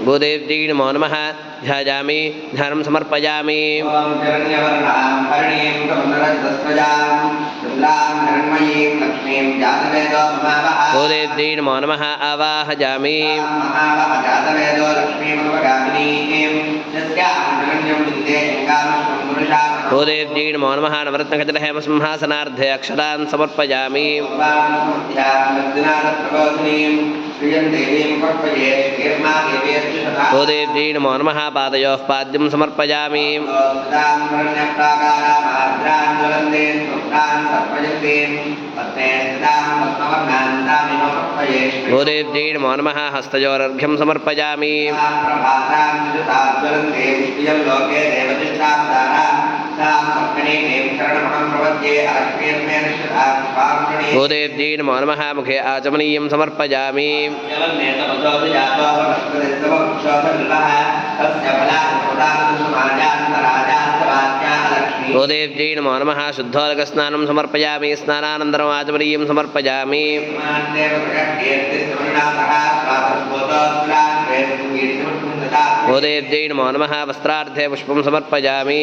गोदेव्यै नमो नमः ध्यायामि ध्यानं समर्पयामि गोदेव्यै नमो नमः आवाहयामि गोदेव्यै नमो नमः नवरत्नखचितहेमसिंहासनार्धे अक्षतान् समर्पयामि गोदेव्यै नमो नमः पादयोः पाद्यं समर्पयामि गोदेव्यै नमो नमः हस्तयोरर्घ्यं समर्पयामि गोदेव्यै नमो नमः मुखे आचमनीयं समर्पयामि गोदेव्यै नमो नमः शुद्धोदकस्नानं समर्पयामि स्नानानन्तरम् आचमनीयं समर्पयामि गोदेव्यै नमो नमः वस्त्रार्थे पुष्पं समर्पयामि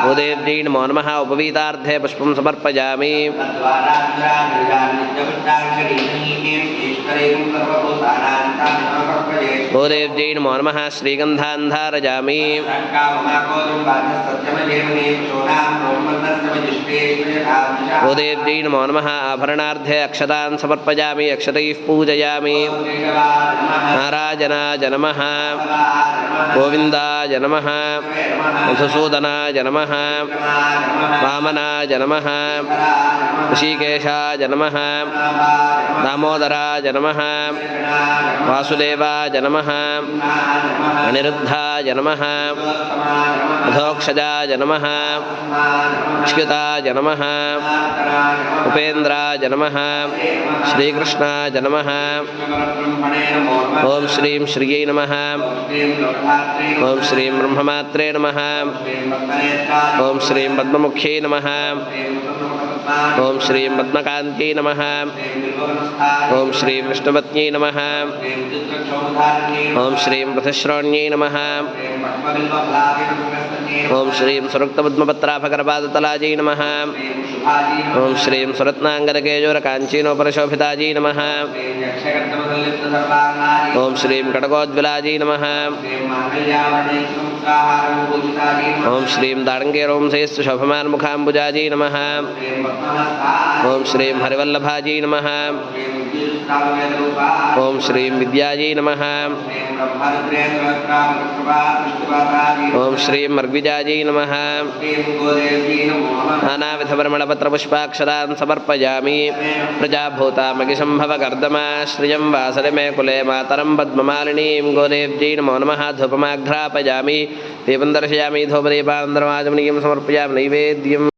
गोदेव्यै नमो नमः उपवीतार्थे पुष्पं समर्पयामि गोदेव्यै नमो नमः श्रीगन्धान् धारयामि गोदेव्यै नमो नमः आभरणार्थे अक्षतान् समर्पयामि अक्षतैः पूजयामि नारायणाय नमः गोविन्दाय नमः मधुसूदनाय नमः वामनाय नमः ऋषिकेशाय नमः दामोदराय नमः वासुदेवाय नमः अनिरुद्धाय नमः अधोक्षजाय नमः अच्युताय नमः उपेन्द्राय नमः श्रीकृष्णाय नमः ओं श्रीं श्रियै नमः ओं श्रीं ब्रह्ममात्रे नमः ओं श्रीं पद्ममुख्यै नमः ओं श्रीं पद्मकान्त्यै नमः ओं श्रीं विष्णुपत्न्यै नमः ओं श्रीं पृथश्रोण्यै नमः ओं श्रीं सुरुक्तपद्मपत्राभकरपादतलाजै नमः ओं श्रीं सुरत्नाङ्गदकेयूरकाञ्चीनोपरशोभिताजै नमः ओं श्रीं कटकोज्ज्वलाजै नमः ओं श्रीं दाडङ्गेरोंसैस्तु शोभमानमुखाम्बुजाजै नमः ओं श्रीं हरिवल्लभाजै नमः ओं श्रीं विद्याजै नमः ओं श्रीं मर्ग्विजाजै नमः नानाविधपरिमलपत्रपुष्पाक्षतान् समर्पयामि प्रजाभूतामगिशम्भवकर्दमा श्रियं वासरे मे कुले मातरं पद्ममालिनीं गोदेव्यै नमो नमः धूपमाघ्रापयामि दीपं दर्शयामि धूपदीपानन्तरमाचमनीयं समर्पयामि नैवेद्यम्